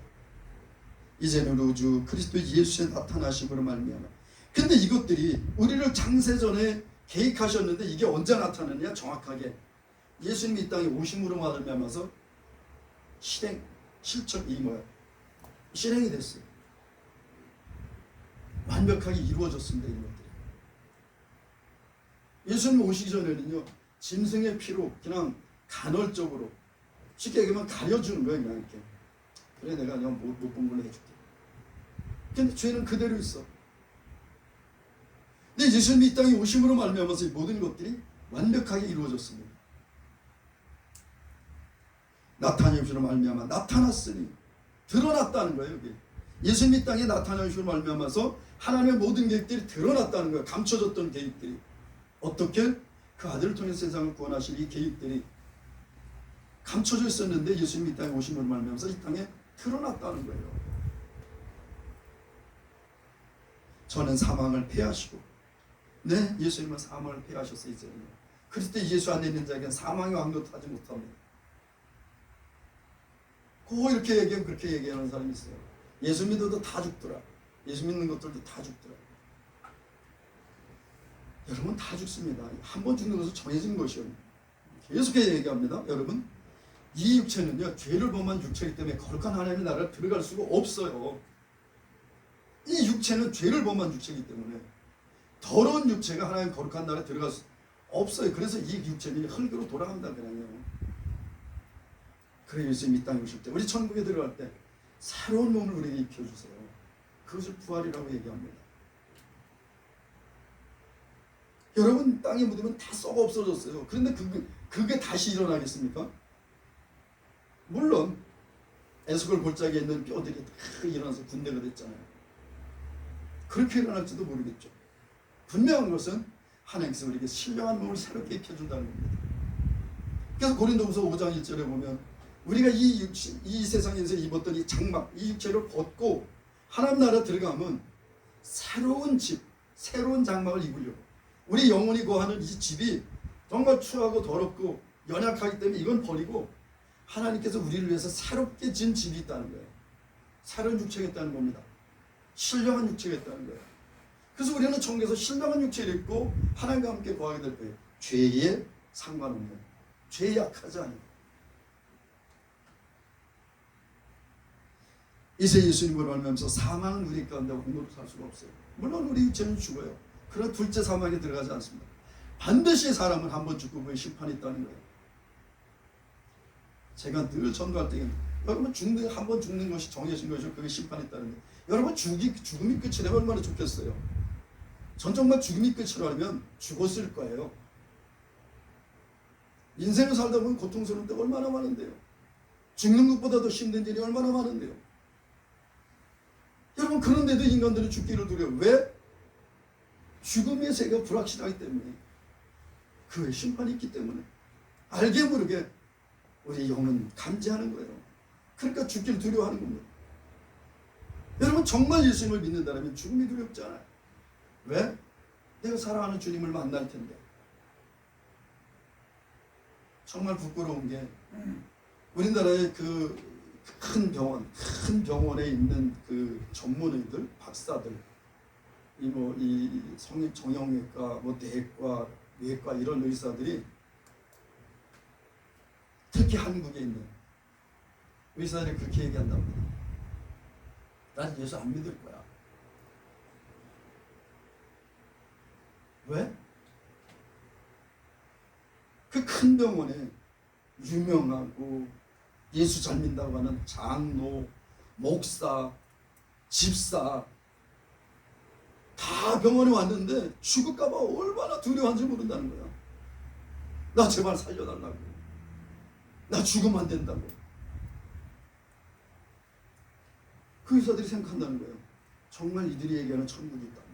이제는 우주 그리스도 예수의 나타나심으로 말미암아. 근데 이것들이 우리를 창세전에 계획하셨는데 이게 언제 나타났냐? 정확하게 예수님이 이 땅에 오심으로 말미암아서 실행이 됐어요. 완벽하게 이루어졌습니다. 이런 것들이. 예수님 오시기 전에는요, 짐승의 피로 그냥 간헐적으로 쉽게 얘기하면 가려주는 거예요. 그냥 이렇게. 그래 내가 그냥 못 본 걸로 해줄게. 근데 죄는 그대로 있어. 근데 예수님이 이 땅에 오심으로 말미암아서 이 모든 것들이 완벽하게 이루어졌습니다. 나타내심으로 말미암아 나타났으니 드러났다는 거예요. 여기 예수님이 땅에 나타내심으로 말미암아서 하나님의 모든 계획들이 드러났다는 거예요. 감춰졌던 계획들이 어떻게 그 아들을 통해 세상을 구원하실 이 계획들이 감춰져 있었는데 예수님이 이 땅에 오심으로 말미암아서 이 땅에 드러났다는 거예요. 저는 사망을 패하시고, 네, 예수님은 사망을 패하셨어요. 이제는 그리스도 예수 안에 있는 자에게는 사망의 왕도 타지 못합니다. 고 이렇게 얘기하면 그렇게 얘기하는 사람이 있어요. 예수 믿어도 다 죽더라. 예수 믿는 것들도 다 죽더라. 여러분 다 죽습니다. 한 번 죽는 것은 정해진 것이요. 계속해서 얘기합니다. 여러분 이 육체는요 죄를 범한 육체이기 때문에 거룩한 하나님의 나라를 들어갈 수가 없어요. 이 육체는 죄를 범한 육체이기 때문에 더러운 육체가 하나님 거룩한 나라에 들어갈 수 없어요. 그래서 이 육체는 흙으로 돌아간다 그래요. 그래 예수님이 이 땅에 오실 때 우리 천국에 들어갈 때 새로운 몸을 우리에게 입혀주세요. 그것을 부활이라고 얘기합니다. 여러분 땅에 묻으면 다 썩어 없어졌어요. 그런데 그게 다시 일어나겠습니까? 물론 에스골 골짜기에 있는 뼈들이 다 일어나서 군대가 됐잖아요. 그렇게 일어날지도 모르겠죠. 분명한 것은 하나님께서 우리에게 신령한 몸을 새롭게 입혀준다는 겁니다. 그래서 고린도후서 5장 1절에 보면 우리가 이 세상에서 입었던 이 장막, 이 육체를 벗고 하나님 나라 들어가면 새로운 집, 새로운 장막을 입으려고 우리 영혼이 거하는 이 집이 정말 추하고 더럽고 연약하기 때문에 이건 버리고 하나님께서 우리를 위해서 새롭게 진 집이 있다는 거예요. 새로운 육체가 있다는 겁니다. 신령한 육체가 있다는 거예요. 그래서 우리는 천국에서 신령한 육체를 입고 하나님과 함께 거하게 될 거예요. 죄에 상관없는, 죄에 약하지 않은. 이제 예수님으로 말미암아서 사망은 우리 가운데 왕노로 살 수가 없어요. 물론 우리 육체는 죽어요. 그러나 둘째 사망에 들어가지 않습니다. 반드시 사람은 한 번 죽고 그의 심판이 있다는 거예요. 제가 늘 전도할 때 여러분 한 번 죽는 것이 정해진 것이고 그게 심판이 있다는 거예요. 여러분 죽음이 끝이라면 얼마나 좋겠어요. 전 정말 죽음이 끝이라면 죽었을 거예요. 인생을 살다 보면 고통스러운 데 얼마나 많은데요. 죽는 것보다 더 힘든 일이 얼마나 많은데요. 여러분 그런데도 인간들은 죽기를 두려워요. 왜? 죽음의 세계가 불확실하기 때문에 그의 심판이 있기 때문에 알게 모르게 우리 영은 감지하는 거예요. 그러니까 죽기를 두려워하는 겁니다. 여러분 정말 예수님을 믿는다면 죽음이 두렵지 않아요. 왜? 내가 사랑하는 주님을 만날 텐데. 정말 부끄러운 게 우리나라의 그 큰 병원에 있는 그 전문의들, 박사들, 이 성인 정형외과, 내과, 뇌과 이런 의사들이 특히 한국에 있는 의사들이 그렇게 얘기한답니다. 난 예수 안 믿을 거야. 왜? 그 큰 병원에 유명하고 예수 잘 믿는다고 하는 장로, 목사, 집사 다 병원에 왔는데 죽을까 봐 얼마나 두려워한지 모른다는 거야. 나 제발 살려달라고. 나 죽으면 안 된다고. 그 의사들이 생각한다는 거예요. 정말 이들이 얘기하는 천국이 있다면,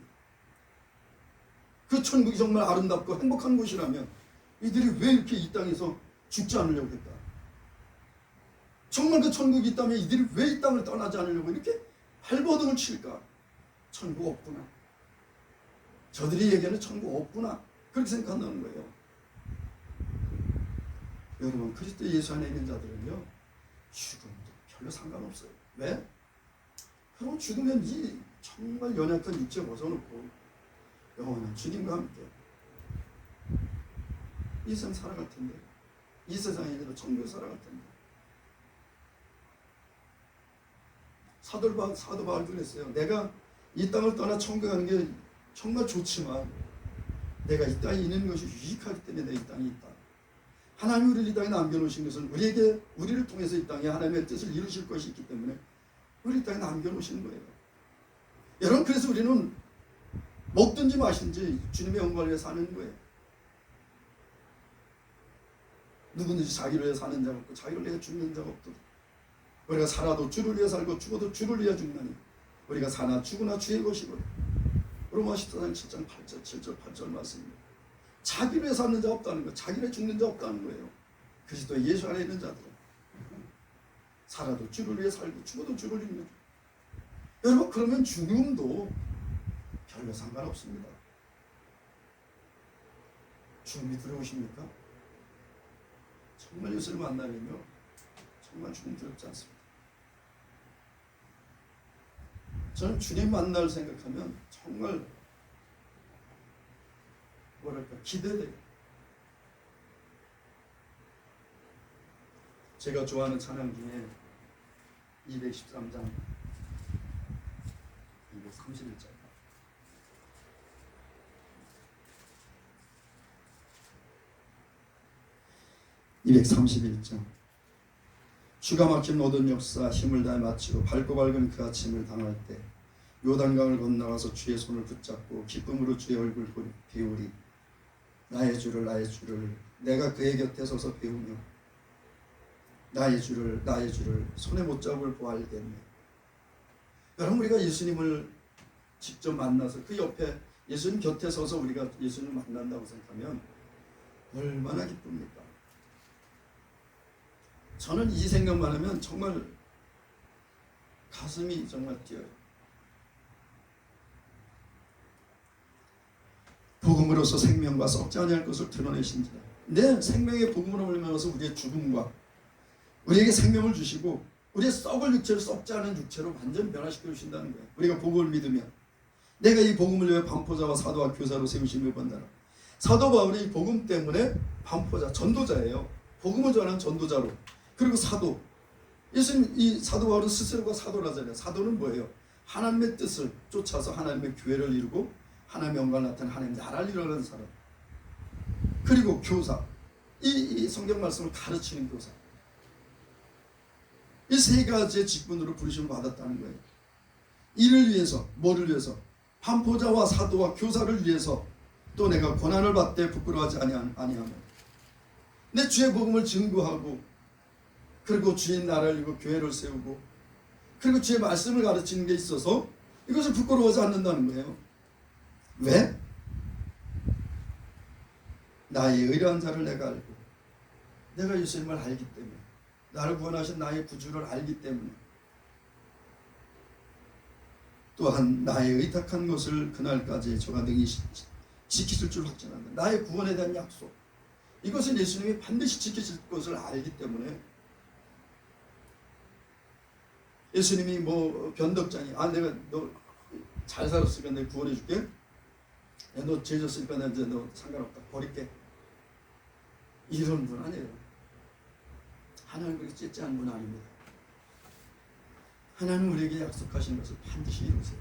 그 천국이 정말 아름답고 행복한 곳이라면 이들이 왜 이렇게 이 땅에서 죽지 않으려고 했다. 정말 그 천국이 있다면 이들이 왜 이 땅을 떠나지 않으려고 이렇게 발버둥을 칠까. 천국 없구나. 저들이 얘기하는 천국 없구나. 그렇게 생각한다는 거예요. 여러분 그리스도 예수 안에 있는 자들은요 죽음도 별로 상관없어요. 왜? 그럼 죽으면 이 정말 연약한 육체 벗어놓고 영원한 주님과 함께 이 세상 살아갈 텐데, 이 세상에 있는 천국에 살아갈 텐데. 사도 바울도 그랬어요. 내가 이 땅을 떠나 천국에 가는 게 정말 좋지만 내가 이 땅에 있는 것이 유익하기 때문에 내 이 땅에 있다. 하나님이 우리를 이 땅에 남겨놓으신 것은 우리를 통해서 이 땅에 하나님의 뜻을 이루실 것이 있기 때문에 우리 이 땅에 남겨놓으시는 거예요. 여러분 그래서 우리는 먹든지 마시든지 주님의 영광을 위해 사는 거예요. 누구든지 자기를 위해 사는 자가 없고 자기를 위해 죽는 자가 없도다. 우리가 살아도 주를 위해 살고 죽어도 주를 위해 죽나니 우리가 사나 죽으나 주의 것이고. 로마 14장 7장 8절 7절 8절 말씀입니다. 자기를 위해 사는 자 없다는 거예요. 자기를 위해 죽는 자 없다는 거예요. 그리스도 예수 안에 있는 자들은 살아도 주를 위해 살고 죽어도 주를 위해 죽는. 여러분 그러면 죽음도 별로 상관없습니다. 죽음이 두려우십니까? 정말 예수를 만나면요 정말 죽음 두렵지 않습니다. 저는 주님 만날 생각하면 정말 뭐랄까 기대돼요. 제가 좋아하는 찬양 중에 213장 231절 (231장) 주가 막힌 모든 역사 힘을 다해 마치고 밝고 밝은 그 아침을 당할 때 요단강을 건너가서 주의 손을 붙잡고 기쁨으로 주의 얼굴 배우리. 나의 주를 내가 그의 곁에 서서 배우며 나의 주를 손에 못 잡을 보알겠네. 여러분 우리가 예수님을 직접 만나서 그 옆에 예수님 곁에 서서 우리가 예수님을 만난다고 생각하면 얼마나 기쁩니까? 저는 이 생각만 하면 정말 가슴이 정말 뛰어요. 복음으로서 생명과 썩지 아니할 것을 드러내신지라. 내 생명의 복음으로 말미암아서 우리의 죽음과 우리에게 생명을 주시고 우리의 썩을 육체를 썩지 않은 육체로 완전히 변화시켜 주신다는 거예요. 우리가 복음을 믿으면 내가 이 복음을 위해 반포자와 사도와 교사로 세우심을 본다라. 사도 바울이 이 복음 때문에 반포자, 전도자예요. 복음을 전하는 전도자로. 그리고 사도. 예수님 이 사도 바울은 스스로가 사도라잖아요. 사도는 뭐예요? 하나님의 뜻을 쫓아서 하나님의 교회를 이루고 하나님의 영광을 나타내는 하나님의 나라를 이루는 사람. 그리고 교사. 이 성경 말씀을 가르치는 교사. 이 세 가지의 직분으로 부르심을 받았다는 거예요. 이를 위해서, 뭐를 위해서? 반포자와 사도와 교사를 위해서 또 내가 고난을 받되 부끄러워하지 아니하며 내 주의 복음을 증거하고 그리고 주의 나라를 이루고 교회를 세우고 그리고 주의 말씀을 가르치는 게 있어서 이것을 부끄러워하지 않는다는 거예요. 왜? 나의 의뢰한 자를 내가 알고 내가 예수님을 알기 때문에 나를 구원하신 나의 구주를 알기 때문에 또한 나의 의탁한 것을 그날까지 저가 능히 지키실 줄 확신한다. 나의 구원에 대한 약속 이것은 예수님이 반드시 지키실 것을 알기 때문에 예수님이 뭐 변덕장이 내가 너 잘 살았으니까 내가 구원해 줄게. 야, 너 죄 졌으니까 내가 이제 너 상관없다. 버릴게. 이런 분 아니에요. 하나님 그렇게 찢지 않은 분 아닙니다. 하나님 우리에게 약속하신 것을 반드시 이루세요.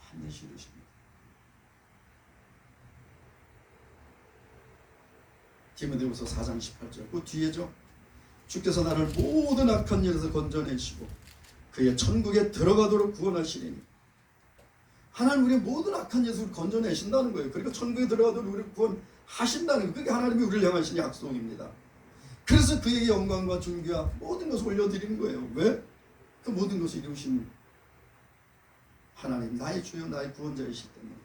반드시 이루십니다. 디모데후서 4장 18절 그 뒤에죠. 주께서 나를 모든 악한 일에서 건져내시고 그의 천국에 들어가도록 구원하시리니. 하나님 우리의 모든 악한 일에서 건져내신다는 거예요. 그러니까 천국에 들어가도록 우리를 구원하신다는 거예요. 그게 하나님이 우리를 향하신 약속입니다. 그래서 그에게 영광과 존귀와 모든 것을 올려드리는 거예요. 왜? 그 모든 것을 이루신 하나님 나의 주여 나의 구원자이시기 때문에.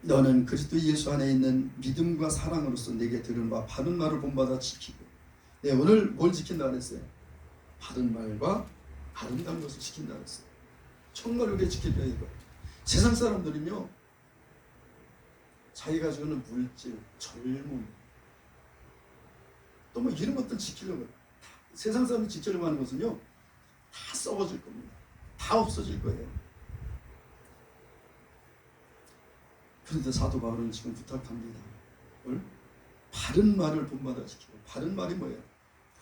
너는 그리스도 예수 안에 있는 믿음과 사랑으로서 내게 들은 바 바른 말을 본받아 지키고. 네, 오늘 뭘 지킨다 그랬어요? 바른 말과 아름다운 것을 지킨다 그랬어요. 정말 우리가 지켜야 이거. 세상 사람들은요 자기가 주는 물질, 젊음 또 뭐 이런 것들 지키려고 세상 사람이 지키려고 하는 것은요 다 썩어질 겁니다. 다 없어질 거예요. 그런데 사도 바울은 지금 부탁합니다. 뭘? 바른 말을 본받아 지키고. 바른 말이 뭐예요?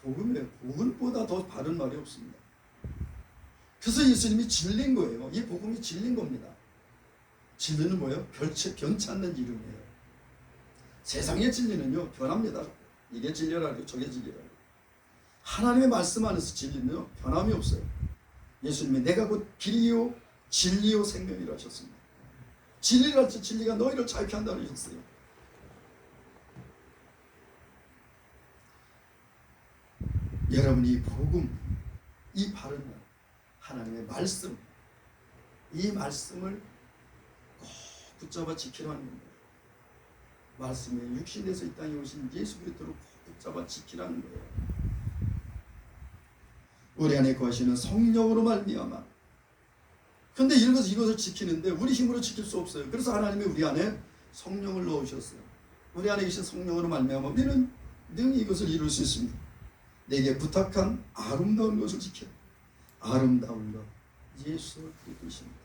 복음이에요. 복음보다 더 바른 말이 없습니다. 그래서 예수님이 진리인 거예요. 이 복음이 진리인 겁니다. 진리는 뭐예요? 변치 않는 이름이에요. 세상의 진리는요 변합니다. 이게 진리라고 저게 진리라고. 하나님의 말씀 안에서 진리는요 변함이 없어요. 예수님이 내가 곧 길이요 진리요 생명이라 하셨습니다. 진리라 할지 진리가 너희를 자유케 한다 하셨어요. 여러분이 이 복음, 이 바른 하나님의 말씀, 이 말씀을 꼭 붙잡아 지키라는 겁니다. 말씀이 육신에서 이 땅에 오신 예수 그리스도를 꼭 붙잡아 지키라는 거예요. 우리 안에 거하시는 성령으로 말미암아. 그런데 이것을 지키는데 우리 힘으로 지킬 수 없어요. 그래서 하나님이 우리 안에 성령을 넣으셨어요. 우리 안에 계신 성령으로 말미암아 우리는 능히 이것을 이룰 수 있습니다. 내게 부탁한 아름다운 것을 지켜. 아름다운 것 예수 그리스도십니다.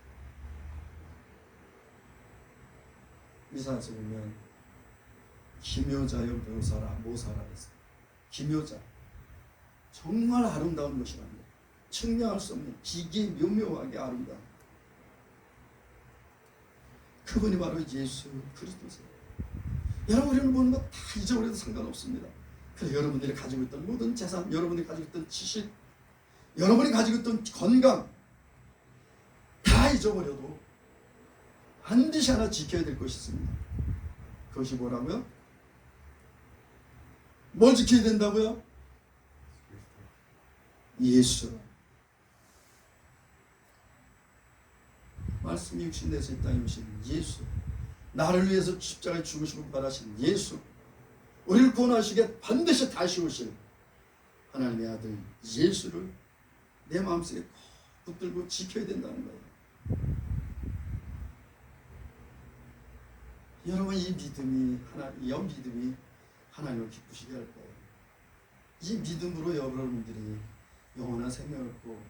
이사야서 보면 기묘자여 묘사라 모사라 했어요. 기묘자 정말 아름다운 것이라는 거예요. 측량할 수 없는 기기묘묘하게 아름다운 그분이 바로 예수 그리스도세요. 여러분 우리는 보는 거 다 잊어버려도 상관없습니다. 그래서 여러분들이 가지고 있던 모든 재산, 여러분이 가지고 있던 지식, 여러분이 가지고 있던 건강 다 잊어버려도 반드시 하나 지켜야 될 것이 있습니다. 그것이 뭐라고요? 뭘 지켜야 된다고요? 예수. 말씀이 육신돼서 이 땅에 오신 예수. 나를 위해서 십자가에 죽으시고 부활하신 예수. 우리를 구원하시게 반드시 다시 오실 하나님의 아들 예수를 내 마음속에 꼭 붙들고 지켜야 된다는 거예요. 여러분 이 믿음이 하나님을 기쁘시게 할 거예요. 이 믿음으로 여러분들이 영원한 생명을 얻고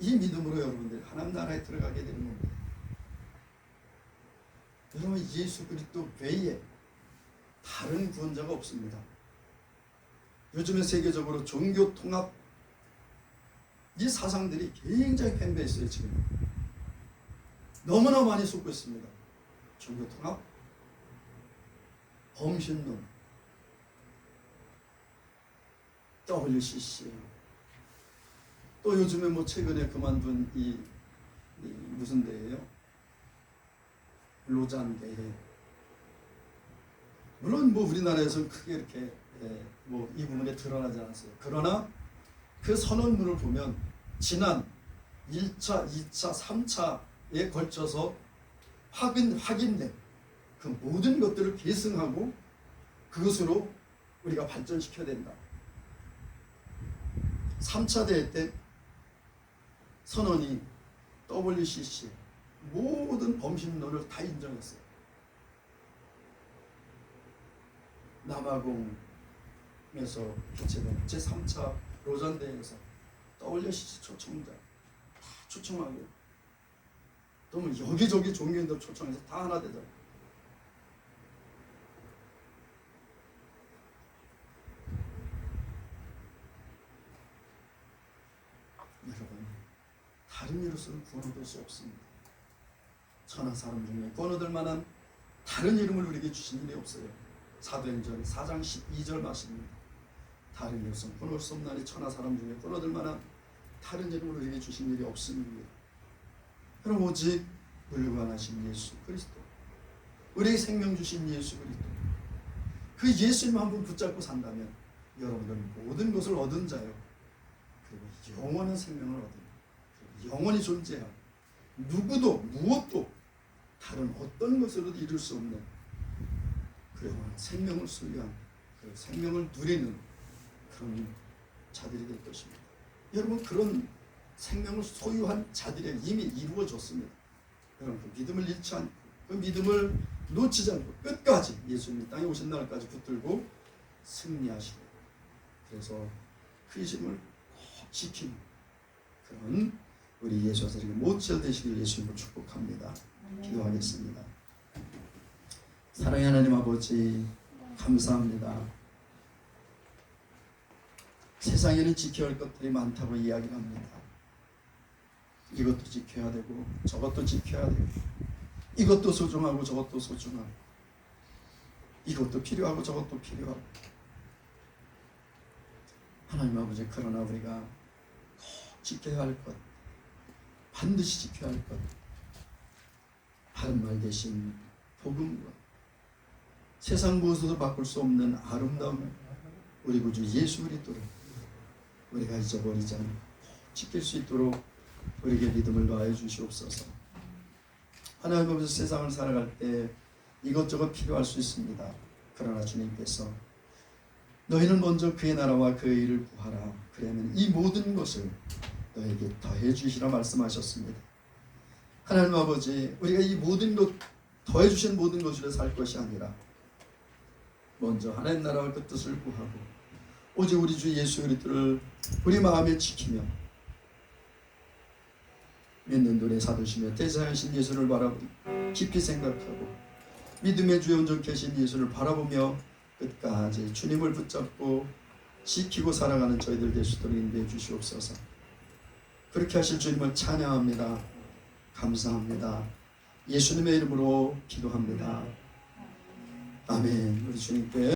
이 믿음으로 여러분들이 하나님 나라에 들어가게 되는 겁니다. 여러분 예수 그리스도 외에 다른 구원자가 없습니다. 요즘에 세계적으로 종교 통합 이 사상들이 굉장히 팽배했어요. 지금 너무나 많이 쏟고 있습니다. 종교 통합, 범신론, WCC, 또 요즘에 뭐 최근에 그만둔 이 무슨 대회요? 로잔 대회. 물론 뭐 우리나라에서는 크게 이렇게 뭐 이 부분에 드러나지 않았어요. 그러나 그 선언문을 보면 지난 1차, 2차, 3차에 걸쳐서 확인된 그 모든 것들을 계승하고 그것으로 우리가 발전시켜야 된다. 3차 대회 때 선언이 WCC 모든 범신론을 다 인정했어요. 남아공에서 개최된 제3차 로잔 대회에서 WCC 초청자 다 초청하고 또 뭐 여기저기 종교인들 초청해서 다 하나 되더라고요. 여러분 다른 이로서는 구원 얻을 수 없습니다. 천하 사람 중에 구원 얻을 만한 다른 이름을 우리에게 주신 일이 없어요. 사도행전 4장 12절 말씀입니다. 다른 이로서는 구원 얻을 수 없나니 천하 사람 중에 구원 얻을 만한 다른 이름을 우리에게 주신 일이 없습니다. 그럼 오직 물관하신 예수 그리스도, 우리에게 생명 주신 예수 그리스도, 그 예수님 한 분 붙잡고 산다면 여러분들은 모든 것을 얻은 자요, 그리고 영원한 생명을 얻은, 영원히 존재한 누구도 무엇도 다른 어떤 것으로도 이룰 수 없는 그 영원한 생명을 소유한, 그 생명을 누리는 그런 자들이 될 것입니다. 여러분 그런 생명을 소유한 자들에게 이미 이루어졌습니다. 여러분 그 믿음을 잃지 않고 그 믿음을 놓치지 않고 끝까지 예수님이 땅에 오신 날까지 붙들고 승리하시고, 그래서 그 이름을 꼭 지키는 그런 우리 예수 사람에게 모처 되시길 예수님을 축복합니다. 기도하겠습니다. 사랑의 하나님 아버지 감사합니다. 세상에는 지켜야 할 것들이 많다고 이야기를 합니다. 이것도 지켜야 되고 저것도 지켜야 되고 이것도 소중하고 저것도 소중하고 이것도 필요하고 저것도 필요하고 하나님 아버지, 그러나 우리가 꼭 지켜야 할 것, 반드시 지켜야 할 것, 바른 말 대신 복음과 세상 무엇으로도 바꿀 수 없는 아름다운 우리 구주 예수 그리스도를 우리가 잊어버리지 않고 지킬 수 있도록 우리에게 믿음을 더하여 주시옵소서. 하나님 아버지, 세상을 살아갈 때 이것저것 필요할 수 있습니다. 그러나 주님께서 너희는 먼저 그의 나라와 그의 일을 구하라. 그러면 이 모든 것을 너에게 더해 주시라 말씀하셨습니다. 하나님 아버지, 우리가 이 모든 것, 더해 주신 모든 것으로 살 것이 아니라 먼저 하나님 나라와 그 뜻을 구하고 오직 우리 주 예수 그리스도를 우리 마음에 지키며 믿는 눈에 사두시며 대사하신 예수를 바라보고 깊이 생각하고 믿음의 주에 온전케 하신 예수를 바라보며 끝까지 주님을 붙잡고 지키고 살아가는 저희들 될 수 있도록 인도해 주시옵소서. 그렇게 하실 주님을 찬양합니다. 감사합니다. 예수님의 이름으로 기도합니다. 아멘. 우리 주님께